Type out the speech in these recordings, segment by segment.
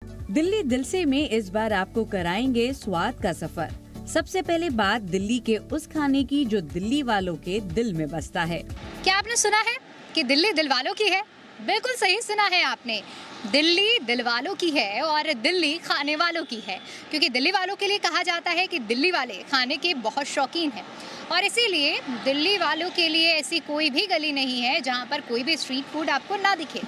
दिल्ली दिल से में इस बार आपको कराएंगे स्वाद का सफर। सबसे पहले बात दिल्ली के उस खाने की जो दिल्ली वालों के दिल में बसता है। क्या आपने सुना है कि दिल्ली दिल वालों की है? बिल्कुल सही सुना है आपने। दिल्ली दिल वालों की है और दिल्ली खाने वालों की है, क्योंकि दिल्ली वालों के लिए कहा जाता है कि दिल्ली वाले खाने के बहुत शौकीन हैं और इसीलिए दिल्ली वालों के लिए ऐसी कोई भी गली नहीं है जहां पर कोई भी स्ट्रीट फूड आपको ना दिखे।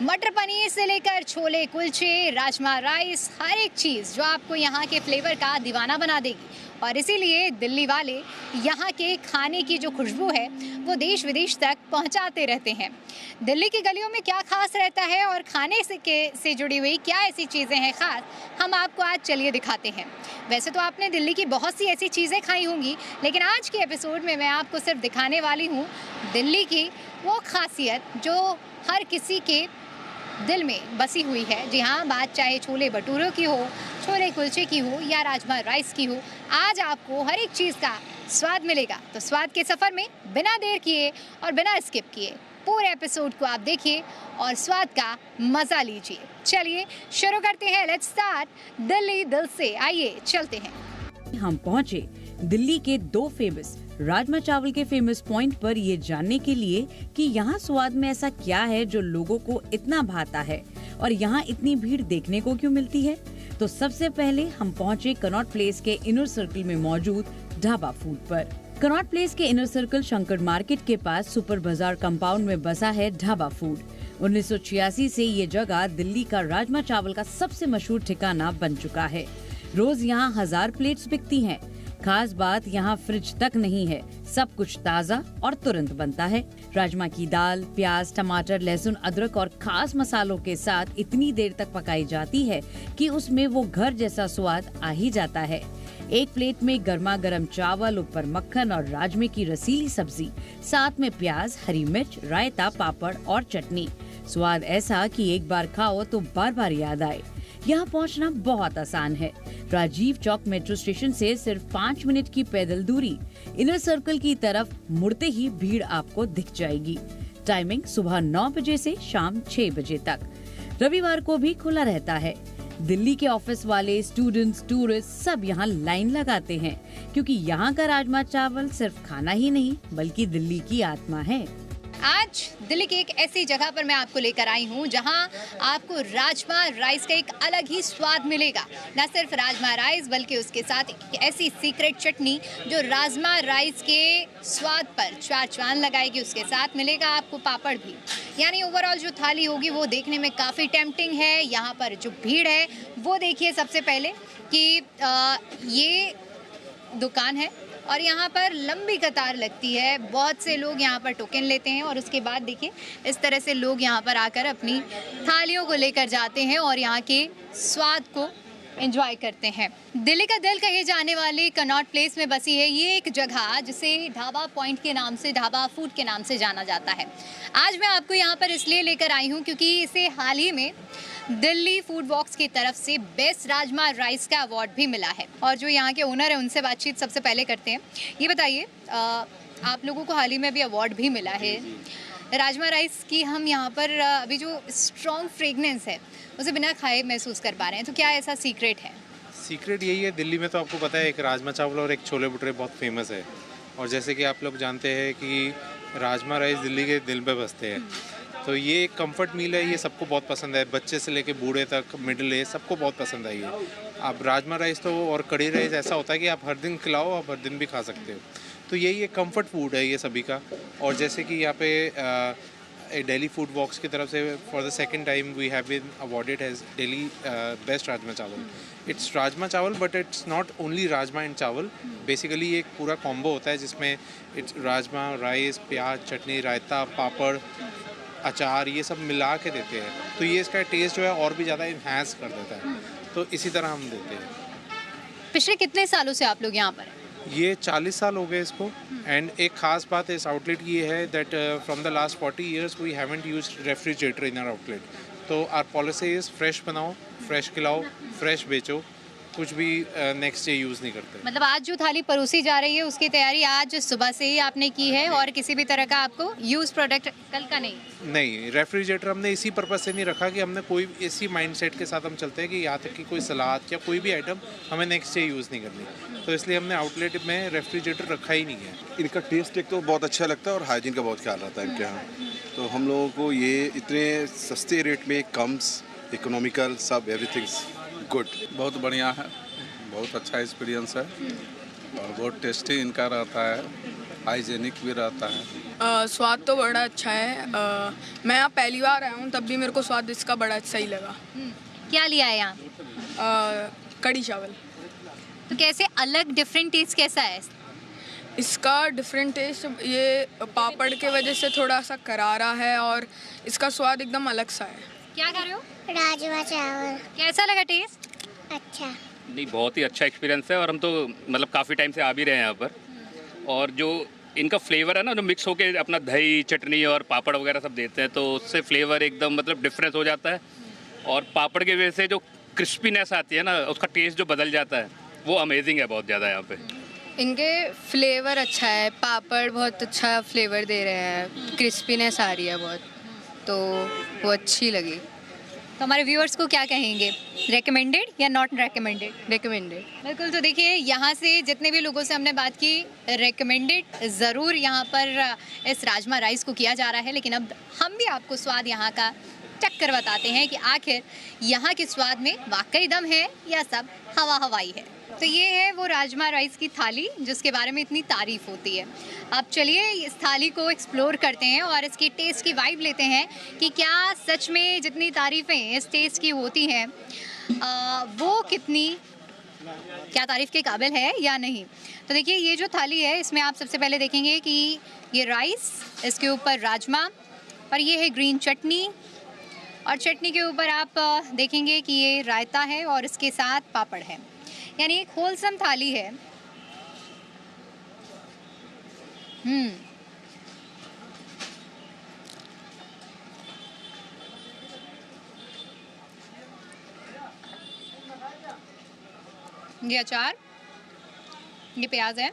मटर पनीर से लेकर छोले कुलचे, राजमा राइस, हर एक चीज़ जो आपको यहाँ के फ्लेवर का दीवाना बना देगी और इसीलिए दिल्ली वाले यहाँ के खाने की जो खुशबू है वो देश विदेश तक पहुँचाते रहते हैं। दिल्ली की गलियों में क्या खास रहता है और खाने से जुड़ी हुई क्या ऐसी चीज़ें हैं ख़ास, हम आपको आज चलिए दिखाते हैं। वैसे तो आपने दिल्ली की बहुत सी ऐसी चीज़ें खाई होंगी, लेकिन आज के एपिसोड में मैं आपको सिर्फ दिखाने वाली हूँ दिल्ली की वो खासियत जो हर किसी के दिल में बसी हुई है। जी हाँ, बात चाहे छोले भटूरों की हो, छोले कुलचे की हो या राजमा राइस की हो, आज आपको हर एक चीज़ का स्वाद मिलेगा। तो स्वाद के सफ़र में बिना देर किए और बिना स्किप किए पूरे एपिसोड को आप देखिए और स्वाद का मज़ा लीजिए। चलिए शुरू करते हैं। लेट्स स्टार्ट दिल्ली दिल से। आइए चलते हैं। हम पहुँचे दिल्ली के दो फेमस राजमा चावल के फेमस पॉइंट पर ये जानने के लिए कि यहाँ स्वाद में ऐसा क्या है जो लोगों को इतना भाता है और यहाँ इतनी भीड़ देखने को क्यों मिलती है। तो सबसे पहले हम पहुँचे कनॉट प्लेस के इनर सर्कल में मौजूद ढाबा फूड पर। कनॉट प्लेस के इनर सर्कल शंकर मार्केट के पास सुपर बाजार कंपाउंड में बसा है ढाबा फूड। 1986 से ये जगह दिल्ली का राजमा चावल का सबसे मशहूर ठिकाना बन चुका है। रोज यहाँ 1000 प्लेट्स बिकती हैं। खास बात यहाँ फ्रिज तक नहीं है, सब कुछ ताज़ा और तुरंत बनता है। राजमा की दाल प्याज टमाटर लहसुन अदरक और खास मसालों के साथ इतनी देर तक पकाई जाती है कि उसमें वो घर जैसा स्वाद आ ही जाता है। एक प्लेट में गर्मा गर्म चावल, ऊपर मक्खन और राजमे की रसीली सब्जी, साथ में प्याज हरी मिर्च रायता पापड़ और चटनी। स्वाद ऐसा कि एक बार खाओ तो बार बार याद आए। यहाँ पहुँचना बहुत आसान है। राजीव चौक मेट्रो स्टेशन से सिर्फ 5 मिनट की पैदल दूरी। इनर सर्कल की तरफ मुड़ते ही भीड़ आपको दिख जाएगी। टाइमिंग सुबह 9 बजे से शाम 6 बजे तक। रविवार को भी खुला रहता है। दिल्ली के ऑफिस वाले, स्टूडेंट्स, टूरिस्ट सब यहाँ लाइन लगाते हैं, क्योंकि यहाँ का राजमा चावल सिर्फ खाना ही नहीं बल्कि दिल्ली की आत्मा है। आज दिल्ली की एक ऐसी जगह पर मैं आपको लेकर आई हूँ जहाँ आपको राजमा राइस का एक अलग ही स्वाद मिलेगा। न सिर्फ राजमा राइस बल्कि उसके साथ एक ऐसी सीक्रेट चटनी जो राजमा राइस के स्वाद पर चार चांद लगाएगी। उसके साथ मिलेगा आपको पापड़ भी। यानी ओवरऑल जो थाली होगी वो देखने में काफ़ी टेम्पटिंग है। यहाँ पर जो भीड़ है वो देखिए सबसे पहले कि ये दुकान है और यहाँ पर लंबी कतार लगती है। बहुत से लोग यहाँ पर टोकन लेते हैं और उसके बाद देखिए इस तरह से लोग यहाँ पर आकर अपनी थालियों को लेकर जाते हैं और यहाँ के स्वाद को एंजॉय करते हैं। दिल्ली का दिल कहे जाने वाली कनॉट प्लेस में बसी है ये एक जगह जिसे ढाबा पॉइंट के नाम से, ढाबा फूड के नाम से जाना जाता है। आज मैं आपको यहाँ पर इसलिए लेकर आई हूँ क्योंकि इसे हाल ही में दिल्ली फूड वॉक्स की तरफ से बेस्ट राजमा राइस का अवार्ड भी मिला है। और जो यहाँ के ओनर है उनसे बातचीत सबसे पहले करते हैं। ये बताइए, आप लोगों को हाल ही में भी अवार्ड भी मिला है राजमा राइस की। हम यहाँ पर अभी जो स्ट्रॉन्ग फ्रेगनेंस है उसे बिना खाए महसूस कर पा रहे हैं, तो क्या ऐसा सीक्रेट है? सीक्रेट यही है, दिल्ली में तो आपको पता है एक राजमा चावल और एक छोले भटूरे बहुत फेमस है। और जैसे कि आप लोग जानते हैं कि राजमा राइस दिल्ली के दिल में बसते हैं, तो ये एक कंफर्ट मील है। ये सबको बहुत पसंद है, बच्चे से लेके बूढ़े तक, मिडिल एज, सबको बहुत पसंद है ये। आप राजमा राइस तो और कड़ी राइस ऐसा होता है कि आप हर दिन खिलाओ, आप हर दिन भी खा सकते हो। तो यही एक कंफर्ट फूड है ये सभी का। और जैसे कि यहाँ पे दिल्ली फूड वॉक्स की तरफ से for the second time we have been awarded as Delhi best rajma chawal. It's rajma chawal but it's not only rajma and chawal. Basically एक पूरा कॉम्बो होता है जिसमें इट्स राजमा राइस प्याज चटनी रायता पापड़ अचार ये सब मिला के देते हैं। तो ये इसका टेस्ट जो है और भी ज़्यादा इन्हांस कर देता है। तो इसी तरह हम देते हैं। पिछले कितने सालों से आप लोग यहाँ पर हैं? ये 40 साल हो गए इसको। एंड एक खास बात इस आउटलेट की ये है that from the last 40 years we haven't used refrigerator in our outlet. तो आवर पॉलिसी इज़ फ्रेश बनाओ, फ्रेश खिलाओ, फ्रेश बेचो। कुछ भी नेक्स्ट डे यूज़ नहीं करते। मतलब आज जो थाली परोसी जा रही है उसकी तैयारी आज सुबह से ही आपने की है और किसी भी तरह का आपको यूज प्रोडक्ट कल का नहीं? नहीं, रेफ्रिजरेटर हमने इसी पर्पज़ से नहीं रखा कि हमने कोई इसी माइंडसेट के साथ हम चलते हैं कि यहाँ तक कि कोई सलाद या कोई भी आइटम हमें नेक्स्ट डे यूज़ नहीं करनी, तो इसलिए हमने आउटलेट में रेफ्रिजरेटर रखा ही नहीं है। इनका टेस्ट एक तो बहुत अच्छा लगता है और हाइजीन का बहुत ख्याल रहता है इनके यहाँ, तो हम लोगों को ये इतने सस्ते रेट में कम्स, इकोनॉमिकल, सब एवरीथिंग्स गुड। बहुत बढ़िया है, बहुत अच्छा एक्सपीरियंस है और बहुत टेस्टी इनका रहता है, हाइजेनिक भी रहता है। स्वाद तो बड़ा अच्छा है। मैं यहाँ पहली बार आया हूँ, तब भी मेरे को स्वाद इसका बड़ा सही लगा। क्या लिया है यहाँ? कड़ी चावल। तो कैसे अलग डिफरेंट टेस्ट कैसा है? इसका डिफरेंट टेस्ट ये पापड़ के वजह से थोड़ा सा करारा है और इसका स्वाद एकदम अलग सा है। क्या कर रहे हो? राजमा चावल। कैसा लगा टेस्ट? अच्छा। नहीं, बहुत ही अच्छा एक्सपीरियंस है और हम तो मतलब काफ़ी टाइम से आ भी रहे हैं यहाँ पर, और जो इनका फ्लेवर है ना, जो मिक्स होके अपना दही, चटनी और पापड़ वगैरह सब देते हैं, तो उससे फ्लेवर एकदम मतलब डिफरेंस हो जाता है और पापड़ की वजह से जो क्रिस्पीनेस आती है ना, उसका टेस्ट जो बदल जाता है, वो अमेजिंग है बहुत ज़्यादा यहाँ पे। इनके फ्लेवर अच्छा है, पापड़ बहुत अच्छा फ्लेवर दे रहे हैं, क्रिस्पीनेस आ रही है बहुत, तो वो अच्छी लगी। तो हमारे व्यूअर्स को क्या कहेंगे, रेकमेंडेड या नॉट रेकमेंडेड? रिकमेंडेड। बिल्कुल। तो देखिए यहाँ से जितने भी लोगों से हमने बात की, रेकमेंडेड ज़रूर यहाँ पर इस राजमा राइस को किया जा रहा है, लेकिन अब हम भी आपको स्वाद यहाँ का चक्कर बताते हैं कि आखिर यहाँ के स्वाद में वाकई दम है या सब हवा हवाई है। तो ये है वो राजमा राइस की थाली जिसके बारे में इतनी तारीफ होती है। अब चलिए इस थाली को एक्सप्लोर करते हैं और इसकी टेस्ट की वाइब लेते हैं कि क्या सच में जितनी तारीफ़ें इस टेस्ट की होती हैं वो कितनी क्या तारीफ़ के काबिल है या नहीं। तो देखिए ये जो थाली है इसमें आप सबसे पहले देखेंगे कि ये राइस, इसके ऊपर राजमा और ये है ग्रीन चटनी, और चटनी के ऊपर आप देखेंगे कि ये रायता है और इसके साथ पापड़ है, यानी एक होलसम थाली है। ये अचार, ये प्याज है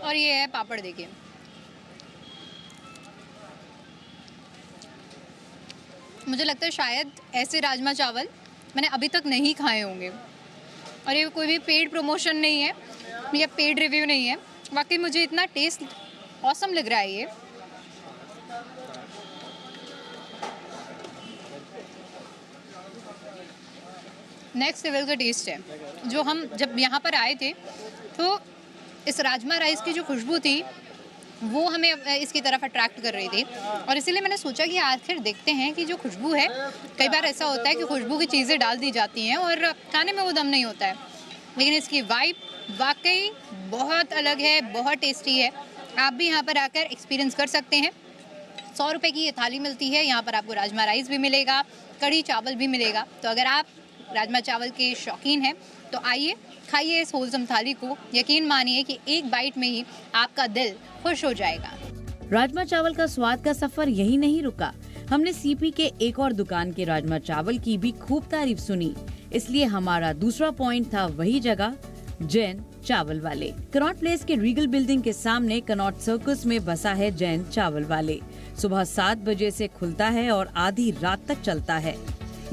और ये है पापड़। देखिए मुझे लगता है शायद ऐसे राजमा चावल मैंने अभी तक नहीं खाए होंगे, और ये कोई भी पेड प्रमोशन नहीं है या पेड रिव्यू नहीं है, वाकई मुझे इतना टेस्ट ऑसम लग रहा है। ये नेक्स्ट लेवल का टेस्ट है। जो हम जब यहाँ पर आए थे तो इस राजमा राइस की जो खुशबू थी वो हमें इसकी तरफ अट्रैक्ट कर रही थी, और इसीलिए मैंने सोचा कि आखिर देखते हैं कि जो खुशबू है, कई बार ऐसा होता है कि खुशबू की चीज़ें डाल दी जाती हैं और खाने में वो दम नहीं होता है, लेकिन इसकी वाइब वाकई बहुत अलग है, बहुत टेस्टी है। आप भी यहाँ पर आकर एक्सपीरियंस कर सकते हैं। 100 रुपये की ये थाली मिलती है। यहाँ पर आपको राजमा राइस भी मिलेगा, कढ़ी चावल भी मिलेगा। तो अगर आप राजमा चावल के शौकीन हैं तो आइए, खाइए इस होलसम थाली को। यकीन मानिए कि एक बाइट में ही आपका दिल खुश हो जाएगा। राजमा चावल का स्वाद का सफर यही नहीं रुका। हमने सीपी के एक और दुकान के राजमा चावल की भी खूब तारीफ सुनी, इसलिए हमारा दूसरा पॉइंट था वही जगह, जैन चावल वाले। कनॉट प्लेस के रीगल बिल्डिंग के सामने कनॉट सर्कस में बसा है जैन चावल वाले। सुबह 7 बजे से खुलता है और आधी रात तक चलता है।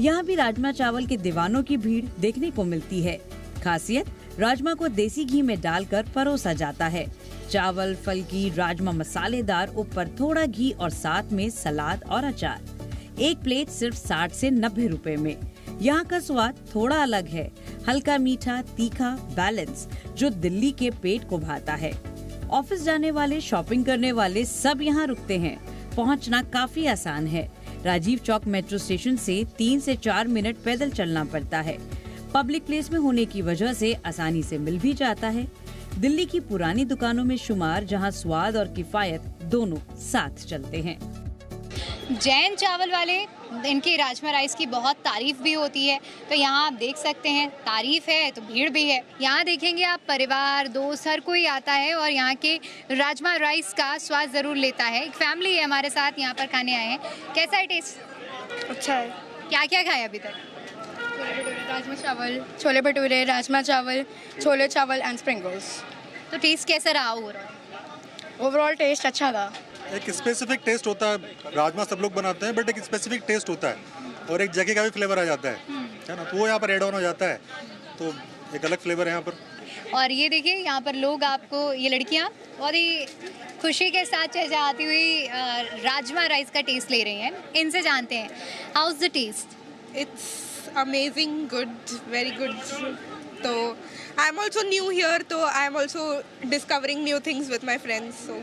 यहाँ भी राजमा चावल के दीवानों की भीड़ देखने को मिलती है। खासियत, राजमा को देसी घी में डालकर परोसा जाता है। चावल, फलकी, राजमा मसालेदार, ऊपर थोड़ा घी और साथ में सलाद और अचार। एक प्लेट सिर्फ 60 से 90 रुपए में। यहाँ का स्वाद थोड़ा अलग है, हल्का मीठा, तीखा, बैलेंस, जो दिल्ली के पेट को भाता है। ऑफिस जाने वाले, शॉपिंग करने वाले सब यहाँ रुकते हैं। पहुँचना काफी आसान है। राजीव चौक मेट्रो स्टेशन से 3 से 4 मिनट पैदल चलना पड़ता है। पब्लिक प्लेस में होने की वजह से आसानी से मिल भी जाता है। दिल्ली की पुरानी दुकानों में शुमार, जहां स्वाद और किफायत दोनों साथ चलते हैं। जैन चावल वाले, इनके राजमा राइस की बहुत तारीफ भी होती है, तो यहाँ आप देख सकते हैं तारीफ है तो भीड़ भी है। यहाँ देखेंगे आप परिवार, दोस्त, हर कोई आता है और यहाँ के राजमा राइस का स्वाद ज़रूर लेता है। एक फैमिली है हमारे साथ यहाँ पर खाने आए हैं। कैसा है टेस्ट? अच्छा है। क्या क्या खाया अभी तक? राजमा चावल, छोले भटूरे, राजमा चावल, छोले चावल एंड स्प्रिंग रोल्स। तो टेस्ट कैसा रहा ओवरऑल? ओवरऑल टेस्ट अच्छा था। एक स्पेसिफिक टेस्ट होता है, राजमा सब लोग बनाते हैं बट एक स्पेसिफिक टेस्ट होता है और एक जगह का भी फ्लेवर आ जाता है ना, तो वो यहाँ पर एड ऑन हो जाता है, तो एक अलग फ्लेवर है यहाँ पर। और ये देखिए यहाँ पर लोग आपको, ये लड़कियाँ बहुत ही खुशी के साथ चहचहाती हुई राजमा राइस का टेस्ट ले रही हैं। इनसे जानते हैं how is the taste. It's amazing, good, very good. So I'm also new here, so I'm also discovering new things with my friends. So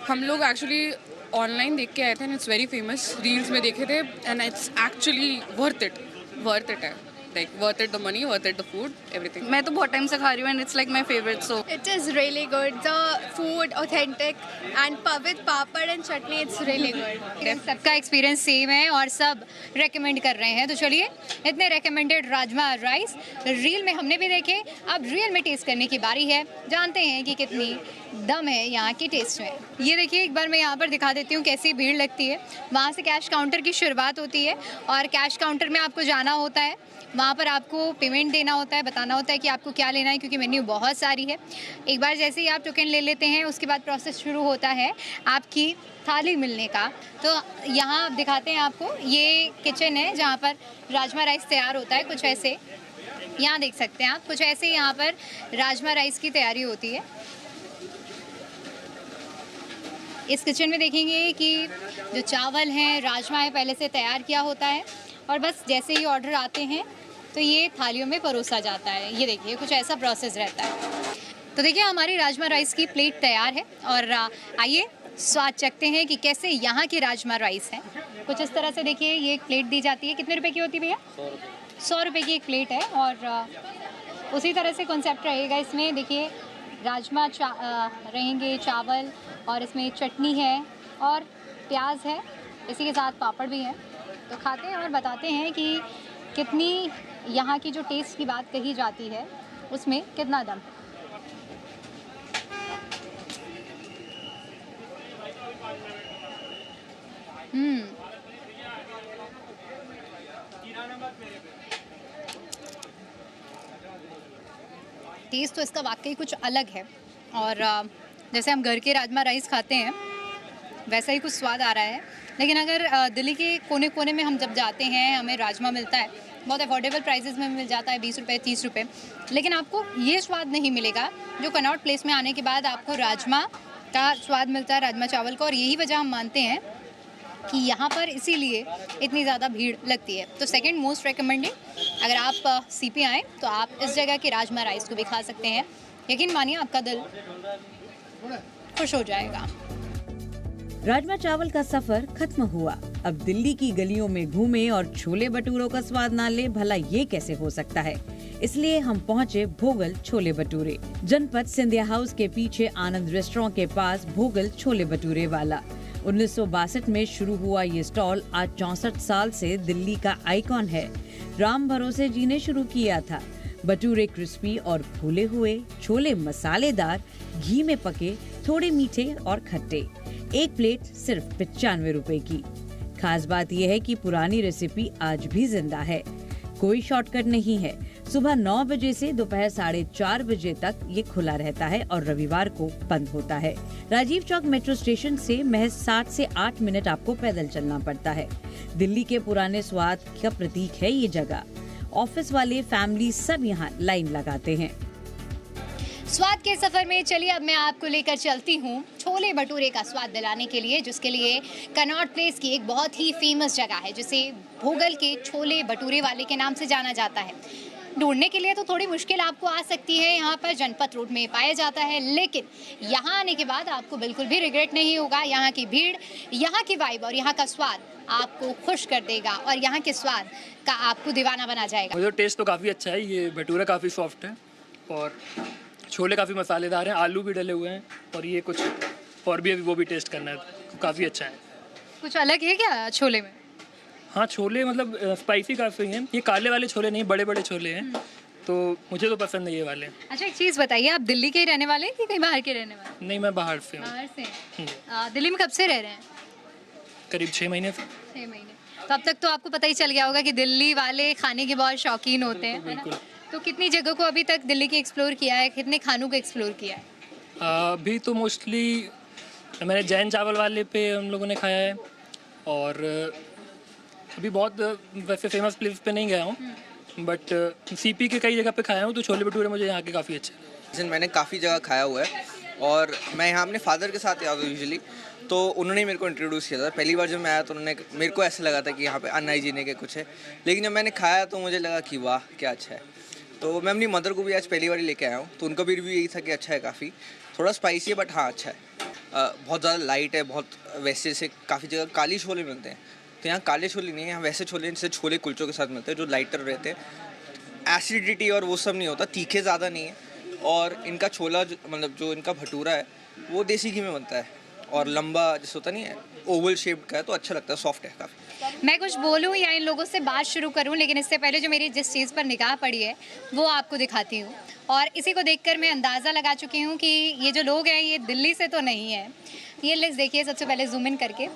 हम लोग एक्चुअली ऑनलाइन देख के आए थे and it's very famous, reels में देखे थे and it's actually worth it है, like worth it the money, worth it the food, everything. मैं तो बहुत टाइम से खा रही हूँ and it's like my favourite. So It is really good. The food authentic and with papad and chutney, it's really good. सबका experience same है और सब रेकमेंड कर रहे हैं। तो चलिए, इतने रेकमेंडेड राजमा राइस रील में हमने भी देखे, अब रियल में टेस्ट करने की बारी है। जानते हैं कि कितनी दम है यहाँ की टेस्ट में। ये देखिए, एक बार मैं यहाँ पर दिखा देती हूँ कैसी भीड़ लगती है। वहाँ से कैश काउंटर की शुरुआत होती है और कैश काउंटर में आपको जाना होता है, वहाँ पर आपको पेमेंट देना होता है, बताना होता है कि आपको क्या लेना है, क्योंकि मेन्यू बहुत सारी है। एक बार जैसे ही आप टोकन ले लेते हैं, उसके बाद प्रोसेस शुरू होता है आपकी थाली मिलने का। तो यहाँ आप दिखाते हैं आपको, ये किचन है जहाँ पर राजमा राइस तैयार होता है। कुछ ऐसे यहाँ देख सकते हैं आप, कुछ ऐसे यहाँ पर राजमा राइस की तैयारी होती है। इस किचन में देखेंगे कि जो चावल हैं, राजमा है, पहले से तैयार किया होता है और बस जैसे ही ऑर्डर आते हैं तो ये थालियों में परोसा जाता है। ये देखिए, कुछ ऐसा प्रोसेस रहता है। तो देखिए, हमारी राजमा राइस की प्लेट तैयार है और आइए स्वाद चखते हैं कि कैसे यहाँ की राजमा राइस है। कुछ इस तरह से देखिए, ये एक प्लेट दी जाती है। कितने रुपए की होती है भैया? 100 रुपये की एक प्लेट है और उसी तरह से कॉन्सेप्ट रहेगा इसमें। देखिए, राजमा रहेंगे, चावल, और इसमें चटनी है और प्याज है, इसी के साथ पापड़ भी है। तो खाते हैं और बताते हैं कि कितनी यहाँ की जो टेस्ट की बात कही जाती है उसमें कितना दम है। टेस्ट तो इसका वाकई कुछ अलग है और जैसे हम घर के राजमा राइस खाते हैं वैसा ही कुछ स्वाद आ रहा है। लेकिन अगर दिल्ली के कोने कोने में हम जब जाते हैं, हमें राजमा मिलता है, बहुत अफोर्डेबल प्राइसेस में मिल जाता है, 20 रुपये 30 रुपये, लेकिन आपको ये स्वाद नहीं मिलेगा जो कनॉट प्लेस में आने के बाद आपको राजमा का स्वाद मिलता है, राजमा चावल का। और यही वजह हम मानते हैं कि यहाँ पर इसीलिए इतनी ज़्यादा भीड़ लगती है। तो सेकंड मोस्ट रिकमेंडेड, अगर आप सीपी आएँ तो आप इस जगह की राजमा राइस को भी खा सकते हैं। यकीन मानिए, आपका दिल खुश हो जाएगा। राजमा चावल का सफर खत्म हुआ। अब दिल्ली की गलियों में घूमे और छोले भटूरों का स्वाद ना ले, भला ये कैसे हो सकता है। इसलिए हम पहुँचे भोगल छोले भटूरे। जनपद सिंधिया हाउस के पीछे आनंद रेस्टोरेंट के पास भोगल छोले भटूरे वाला। 1962 में शुरू हुआ ये स्टॉल आज 64 साल से दिल्ली का आइकॉन है। राम भरोसे जी ने शुरू किया था। भटूरे क्रिस्पी और फूले हुए, छोले मसालेदार, घी में पके, थोड़े मीठे और खट्टे। एक प्लेट सिर्फ 95 रुपए की। खास बात यह है कि पुरानी रेसिपी आज भी जिंदा है। कोई शॉर्टकट नहीं है। सुबह 9 बजे से दोपहर 4:30 बजे तक ये खुला रहता है और रविवार को बंद होता है। राजीव चौक मेट्रो स्टेशन से महज 7 से 8 मिनट आपको पैदल चलना पड़ता है। दिल्ली के पुराने स्वाद का प्रतीक है ये जगह। ऑफिस वाले, फैमिली सब यहाँ लाइन लगाते हैं। स्वाद के सफर में चलिए अब मैं आपको लेकर चलती हूँ छोले भटूरे का स्वाद दिलाने के लिए, जिसके लिए कनॉट प्लेस की एक बहुत ही फेमस जगह है जिसे भोगल के छोले भटूरे वाले के नाम से जाना जाता है। ढूंढने के लिए तो थोड़ी मुश्किल आपको आ सकती है, यहाँ पर जनपद रोड में पाया जाता है, लेकिन यहाँ आने के बाद आपको बिल्कुल भी रिग्रेट नहीं होगा। यहाँ की भीड़, यहाँ की वाइब और यहाँ का स्वाद आपको खुश कर देगा और यहाँ के स्वाद का आपको दीवाना बना जाएगा। मुझे टेस्ट तो काफ़ी अच्छा है। ये भटूरा काफ़ी सॉफ्ट है और छोले काफ़ी मसालेदार हैं, आलू भी डले हुए हैं और ये कुछ और भी अभी वो भी टेस्ट करना है, तो काफ़ी अच्छा है। कुछ अलग है क्या छोले में? हाँ, छोले मतलब स्पाइसी काफ़ी हैं। ये काले वाले छोले नहीं, बड़े बड़े छोले हैं, तो मुझे तो पसंद है ये वाले। अच्छा, एक चीज़ बताइए, आप दिल्ली के ही रहने वाले हैं कि कहीं बाहर के रहने वाले? नहीं, मैं बाहर से हूँ। बाहर से। दिल्ली में कब से रह रहे हैं? करीब 6 महीने से। 6 महीने। तो अब तक तो आपको पता ही चल गया होगा कि दिल्ली वाले खाने के बहुत शौकीन होते हैं, है ना? तो कितनी जगह को अभी तक दिल्ली की एक्सप्लोर किया है, कितने खानों को एक्सप्लोर किया है? अभी तो मोस्टली मैंने जैन चावल वाले पे हम लोगों ने खाया है, और अभी बहुत वैसे फेमस प्लेस पे नहीं गया हूँ, बट सीपी के कई जगह पे खाया हूँ, तो छोले भटूरे मुझे यहाँ के काफ़ी अच्छे लगे। मैंने काफ़ी जगह खाया हुआ है, और मैं यहाँ अपने फादर के साथ आता हूँ यूजुअली, तो उन्होंने मेरे को इंट्रोड्यूस किया था। पहली बार जब मैं आया तो उन्होंने, मेरे को ऐसा लगा था कि यहाँ पे अनहाइजीनिक है कुछ है, लेकिन जब मैंने खाया तो मुझे लगा कि वाह क्या अच्छा है। तो मैं अपनी मदर को भी आज पहली बार लेके आया हूँ, तो उनका भी रिव्यू यही था कि अच्छा है, काफ़ी थोड़ा स्पाइसी है बट हाँ अच्छा है, बहुत ज़्यादा लाइट है, बहुत वैसे से काफ़ी जगह काली छोले मिलते हैं, तो यहाँ काले छोले नहीं है, यहाँ वैसे छोले जैसे छोले कुलचों के साथ मिलते हैं जो लाइटर रहते हैं। एसिडिटी और वो सब नहीं होता, तीखे ज़्यादा नहीं है, और इनका छोला मतलब जो इनका भटूरा है वो देसी घी में बनता है, और लंबा जैसे होता नहीं है ओवल शेप्ड का है, तो अच्छा लगता है, सॉफ्ट है काफ़ी। मैं कुछ बोलूँ या इन लोगों से बात शुरू करूँ, लेकिन इससे पहले जो मेरी जिस चीज़ पर निगाह पड़ी है वो आपको दिखाती हूँ, और इसी को देखकर मैं अंदाज़ा लगा चुकी हूँ कि ये जो लोग हैं ये दिल्ली से तो नहीं है। ये लिस्ट देखिए सबसे पहले जूम इन करके।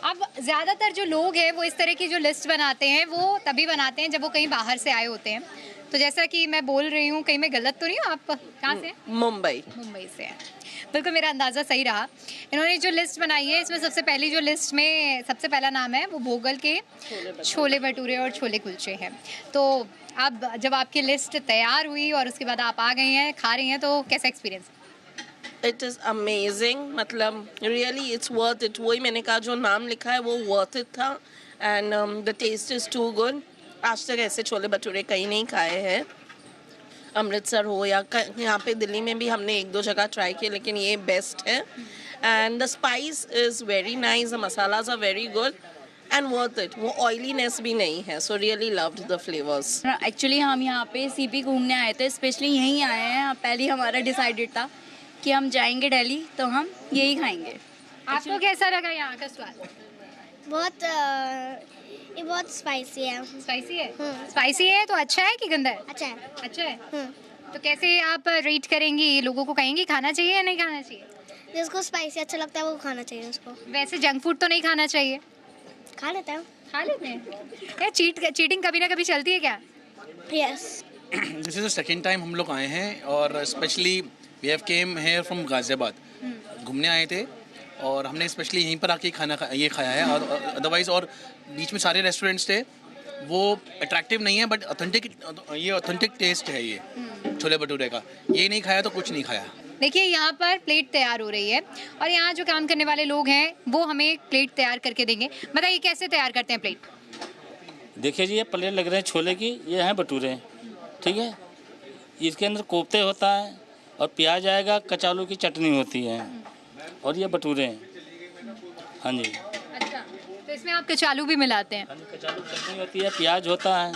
अब ज़्यादातर जो लोग हैं वो इस तरह की जो लिस्ट बनाते हैं वो तभी बनाते हैं जब वो कहीं बाहर से आए होते हैं। तो जैसा कि मैं बोल रही हूँ, कहीं मैं गलत तो नहीं हूँ? आप कहाँ से? मुंबई से हैं। बिल्कुल मेरा अंदाज़ा सही रहा। इन्होंने जो लिस्ट बनाई है इसमें सबसे पहली जो लिस्ट में सबसे पहला नाम है वो भोगल के छोले भटूरे और छोले कुलचे हैं। तो अब जब आपकी लिस्ट तैयार हुई और उसके बाद आप आ गई हैं, खा रही हैं, तो कैसा एक्सपीरियंस? इट इज़ अमेजिंग, मतलब रियली इट्स वर्थ इट। वही मैंने कहा, जो नाम लिखा है वो वर्थ इट था, and the taste is too good. आज तक ऐसे छोले भटूरे कहीं नहीं खाए हैं, अमृतसर हो या यहाँ पे दिल्ली में भी हमने एक दो जगह ट्राई किए, लेकिन ये बेस्ट है। And the spice is very nice, the masalas are very good and worth it. वो ऑयलीनेस भी नहीं है, so really loved the flavours. Actually हम यहाँ पे सीपी घूमने आए थे, स्पेशली यहीं आए हैं। पहले हमारा डिसाइडेड था कि हम जाएंगे दिल्ली तो हम यही खाएंगे। आपको कैसा लगा यहाँ का स्वाद? ये बहुत स्पाइसी है। स्पाइसी है? स्पाइसी है तो अच्छा है कि गंदा है? अच्छा है। अच्छा है। तो कैसे आप रेट करेंगी? लोगों को कहेंगी खाना चाहिए या नहीं खाना चाहिए? जिसको स्पाइसी अच्छा लगता है वो खाना चाहिए उसको। वैसे जंक फूड तो नहीं खाना चाहिए? खा लेते हैं। खा लेते हैं यार। चीटिंग कभी ना कभी चलती है क्या? Yes. This is the second time हम लोग आए हैं, और specially we have came here from Ghaziabad, घूमने आए थे, और हमने स्पेशली यहीं पर आके ये खाया है। और अदरवाइज और बीच में सारे रेस्टोरेंट्स थे, वो अट्रैक्टिव नहीं है, बट ऑथेंटिक टेस्ट है ये छोले भटूरे का। ये नहीं खाया तो कुछ नहीं खाया। देखिए यहाँ पर प्लेट तैयार हो रही है, और यहाँ जो काम करने वाले लोग हैं वो हमें प्लेट तैयार करके देंगे। बताइए कैसे तैयार करते हैं प्लेट? देखिए जी, ये प्लेट लग रहे हैं छोले की, ये हैं भटूरे, ठीक है। इसके अंदर कोफ्ते होता है, और प्याज आएगा, कचालू की चटनी होती है, और ये भटूरे हैं। हाँ जी। अच्छा, तो इसमें आप कचालू भी मिलाते हैं? कचालू चटनी होती है, प्याज होता है,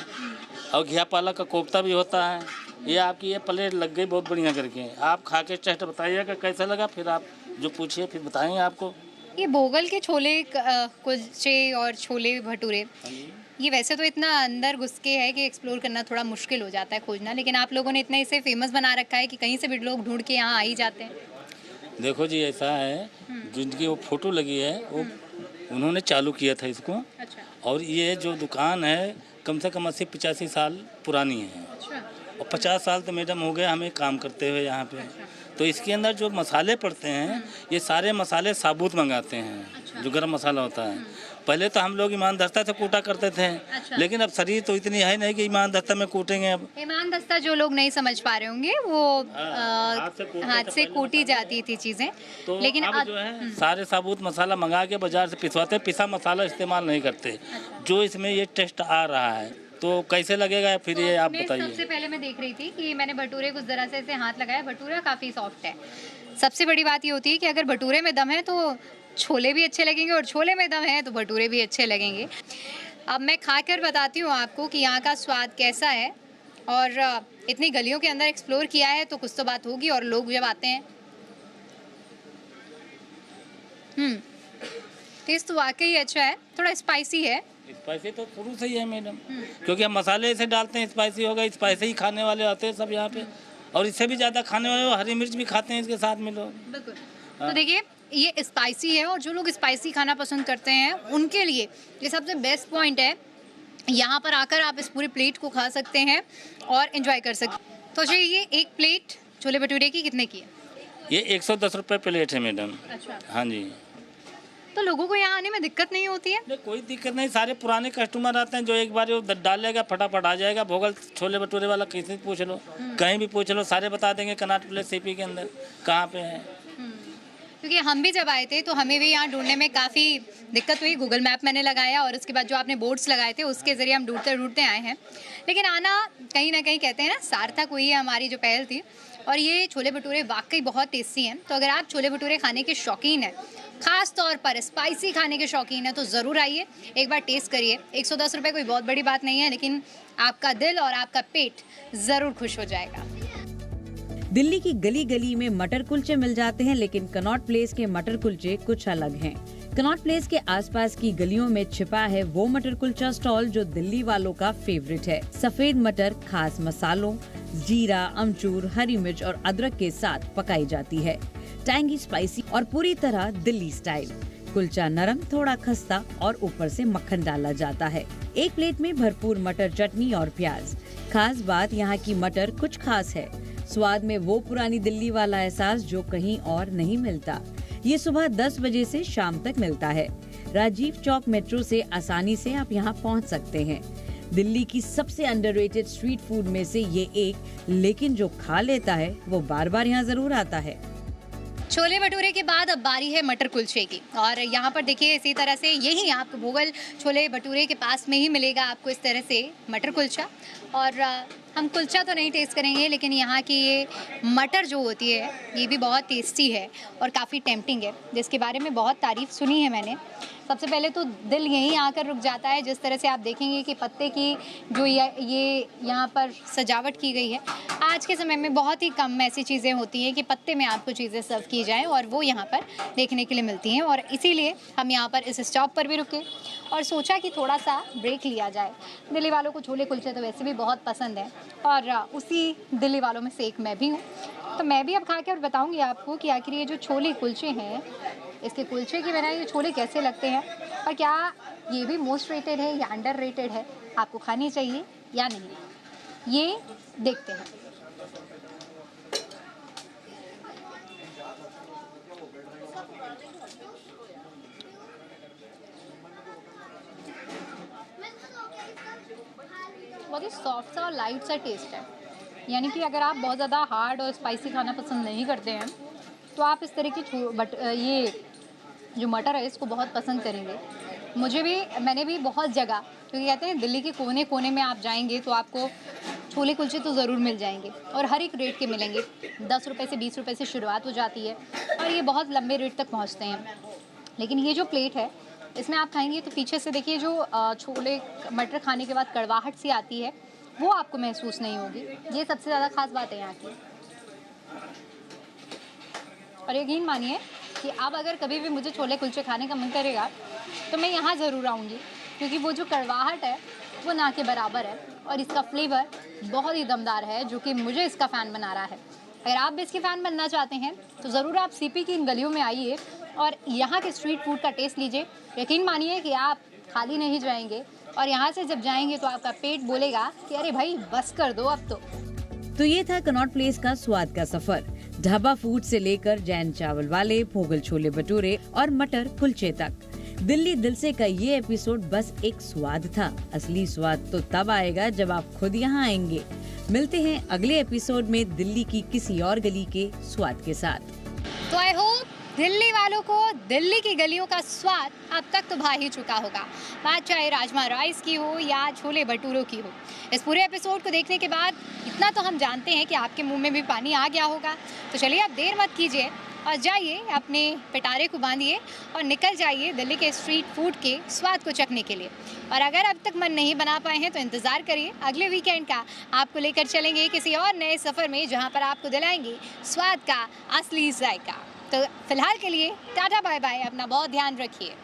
और घिया पालक का कोफ्ता भी होता है। ये आपकी ये प्लेट लग गई बहुत बढ़िया करके। आप खा के टेस्ट बताइएगा कैसा लगा, फिर आप जो पूछिए फिर बताएंगे आपको। ये भोगल के छोले कुलचे और छोले भटूरे, ये वैसे तो इतना अंदर घुस के है कि एक्सप्लोर करना थोड़ा मुश्किल हो जाता है खोजना, लेकिन आप लोगों ने इतना इसे फेमस बना रखा है कि कहीं से भी लोग ढूंढ के यहाँ आ ही जाते हैं। देखो जी, ऐसा है, जिनकी वो फोटो लगी है वो उन्होंने चालू किया था इसको। अच्छा। और ये जो दुकान है कम से कम 80-85 साल पुरानी है। अच्छा। और 50 साल तो मैडम हो गए हमें काम करते हुए यहाँ पे। तो इसके अंदर जो मसाले पड़ते हैं ये सारे मसाले साबुत मंगाते हैं। जो गरम मसाला होता है, पहले तो हम लोग ईमान दस्ता से कूटा करते थे। अच्छा। लेकिन अब शरीर तो इतनी है नहीं कि ईमान दस्ता में कूटेंगे। अब ईमान दस्ता जो लोग नहीं समझ पा रहे होंगे वो हाथ से कूटी जाती थी चीज़ें, तो लेकिन अब जो है सारे साबुत मसाला मंगा के बाजार से पिसवाते, पिसा मसाला इस्तेमाल नहीं करते। जो इसमें ये टेस्ट आ रहा है, तो कैसे लगेगा फिर ये आप बताइए। सबसे पहले मैं देख रही थी कि मैंने भटूरे कुछ ज़रा से ऐसे हाथ लगाया, भटूरा काफ़ी सॉफ्ट है। सबसे बड़ी बात ये होती है कि अगर भटूरे में दम है तो छोले भी अच्छे लगेंगे, और छोले में दम है तो भटूरे भी अच्छे लगेंगे। अब मैं खाकर बताती हूँ आपको कि यहाँ का स्वाद कैसा है, और इतनी गलियों के अंदर एक्सप्लोर किया है तो कुछ तो बात होगी। और लोग जब आते हैं, टेस्ट तो वाकई अच्छा है। थोड़ा स्पाइसी है। स्पाइसी तो शुरू से ही है मैडम, क्योंकि हम मसाले ऐसे डालते हैं, स्पाइसी होगा। स्पाइसी ही खाने वाले आते हैं सब यहाँ पे, और इससे भी ज़्यादा खाने वाले हरी मिर्च भी खाते हैं इसके साथ में लोग। बिल्कुल। तो देखिए ये स्पाइसी है और जो लोग स्पाइसी खाना पसंद करते हैं उनके लिए ये सबसे बेस्ट पॉइंट है। यहाँ पर आकर आप इस पूरी प्लेट को खा सकते हैं और एंजॉय कर सकते हैं। तो जी ये एक प्लेट छोले भटूरे की कितने की है? ये 110 रुपये प्लेट है मैडम। अच्छा। हाँ जी। तो लोगों को यहाँ आने में दिक्कत नहीं होती है? नहीं, कोई दिक्कत नहीं। सारे पुराने कस्टमर आते हैं जो एक बार वो डालेगा फटाफट आ जाएगा। भोगल छोले भटूरे वाला किसी से पूछ लो, कहीं भी पूछ लो, सारे बता देंगे कनाट प्लेस सीपी के अंदर कहाँ पे है। क्योंकि हम भी जब आए थे तो हमें भी यहाँ ढूंढने में काफ़ी दिक्कत हुई। गूगल मैप मैंने लगाया और उसके बाद जो आपने बोर्ड्स लगाए थे उसके ज़रिए हम ढूंढते आए हैं। लेकिन आना कहीं ना कहीं कहते हैं ना सार्थक हुई है हमारी जो पहल थी। और ये छोले भटूरे वाकई बहुत टेस्टी हैं। तो अगर आप छोले भटूरे खाने के शौकीन हैं, ख़ास तौर पर स्पाइसी खाने के शौकीन हैं, तो ज़रूर आइए, एक बार टेस्ट करिए। 110 रुपये कोई बहुत बड़ी बात नहीं है, लेकिन आपका दिल और आपका पेट ज़रूर खुश हो जाएगा। दिल्ली की गली गली में मटर कुलचे मिल जाते हैं, लेकिन कनॉट प्लेस के मटर कुलचे कुछ अलग हैं। कनॉट प्लेस के आसपास की गलियों में छिपा है वो मटर कुलचा स्टॉल जो दिल्ली वालों का फेवरेट है। सफेद मटर खास मसालों, जीरा, अमचूर, हरी मिर्च और अदरक के साथ पकाई जाती है। टैंगी, स्पाइसी और पूरी तरह दिल्ली स्टाइल। कुलचा नरम, थोड़ा खस्ता और ऊपर से मक्खन डाला जाता है। एक प्लेट में भरपूर मटर, चटनी और प्याज। खास बात यहाँ की मटर कुछ खास है। स्वाद में वो पुरानी दिल्ली वाला एहसास जो कहीं और नहीं मिलता। ये सुबह 10 बजे से शाम तक मिलता है। राजीव चौक मेट्रो से आसानी से आप यहाँ पहुँच सकते हैं। दिल्ली की सबसे अंडररेटेड स्ट्रीट फूड में से ये एक, लेकिन जो खा लेता है वो बार बार यहाँ जरूर आता है। छोले भटूरे के बाद अब बारी है मटर कुलचे की। और यहाँ पर देखिए इसी तरह से यही आपको भोगल छोले भटूरे के पास में ही मिलेगा आपको इस तरह से मटर कुलचा। और हम कुलचा तो नहीं टेस्ट करेंगे, लेकिन यहाँ की ये मटर जो होती है ये भी बहुत टेस्टी है और काफ़ी टेम्पटिंग है, जिसके बारे में बहुत तारीफ़ सुनी है मैंने। सबसे पहले तो दिल यहीं आकर रुक जाता है जिस तरह से आप देखेंगे कि पत्ते की जो ये यहाँ पर सजावट की गई है। आज के समय में बहुत ही कम ऐसी चीज़ें होती हैं कि पत्ते में आपको चीज़ें सर्व की जाएं और वो यहाँ पर देखने के लिए मिलती हैं। और इसीलिए हम यहाँ पर इस स्टॉप पर भी रुके और सोचा कि थोड़ा सा ब्रेक लिया जाए। दिल्ली वालों को छोले कुलचे तो वैसे भी बहुत पसंद है और उसी दिल्ली वालों में से एक मैं भी हूँ। तो मैं भी अब खा के और बताऊँगी आपको कि आखिर ये जो छोले कुलचे हैं, इसके कुलचे के बिना ये छोले कैसे लगते हैं और क्या ये भी मोस्ट रेटेड है या अंडर रेटेड है, आपको खानी चाहिए या नहीं, ये देखते हैं। बहुत ही सॉफ्ट सा और लाइट सा टेस्ट है। यानी कि अगर आप बहुत ज़्यादा हार्ड और स्पाइसी खाना पसंद नहीं करते हैं तो आप इस तरह की ये जो मटर है इसको बहुत पसंद करेंगे। मैंने भी बहुत जगह, क्योंकि कहते हैं दिल्ली के कोने कोने में आप जाएंगे तो आपको छोले कुलचे तो ज़रूर मिल जाएंगे और हर एक रेट के मिलेंगे। 10 रुपये से 20 रुपये से शुरुआत हो जाती है और ये बहुत लंबे रेट तक पहुंचते हैं। लेकिन ये जो प्लेट है इसमें आप खाएंगे तो पीछे से देखिए जो छोले मटर खाने के बाद कड़वाहट सी आती है वो आपको महसूस नहीं होगी। ये सबसे ज़्यादा खास बात है यहाँ की। और यकीन मानिए कि अब अगर कभी भी मुझे छोले कुलचे खाने का मन करेगा तो मैं यहाँ ज़रूर आऊँगी, क्योंकि वो जो कड़वाहट है वो ना के बराबर है और इसका फ्लेवर बहुत ही दमदार है, जो कि मुझे इसका फ़ैन बना रहा है। अगर आप भी इसके फ़ैन बनना चाहते हैं तो ज़रूर आप सीपी की इन गलियों में आइए और यहाँ के स्ट्रीट फूड का टेस्ट लीजिए। यकीन मानिए कि आप खाली नहीं जाएंगे और यहाँ से जब जाएंगे तो आपका पेट बोलेगा कि अरे भाई बस कर दो अब तो ये था कनॉट प्लेस का स्वाद का सफर। ढाबा फूड से लेकर जैन चावल वाले, भोगल छोले भटूरे और मटर कुलचे तक। दिल्ली दिल से का ये एपिसोड बस एक स्वाद था। असली स्वाद तो तब आएगा जब आप खुद यहाँ आएंगे। मिलते हैं अगले एपिसोड में दिल्ली की किसी और गली के स्वाद के साथ। तो आई होप दिल्ली वालों को दिल्ली की गलियों का स्वाद अब तक तो भा ही चुका होगा, बात चाहे राजमा राइस की हो या छोले भटूरों की हो। इस पूरे एपिसोड को देखने के बाद इतना तो हम जानते हैं कि आपके मुंह में भी पानी आ गया होगा। तो चलिए आप देर मत कीजिए और जाइए अपने पिटारे को बांधिए और निकल जाइए दिल्ली के स्ट्रीट फूड के स्वाद को चखने के लिए। और अगर अब तक मन नहीं बना पाए हैं तो इंतज़ार करिए, अगले वीकेंड का आपको लेकर चलेंगे किसी और नए सफ़र में, जहां पर आपको दिलाएंगे स्वाद का असली जायका। तो फिलहाल के लिए टाटा बाय बाय, अपना बहुत ध्यान रखिए।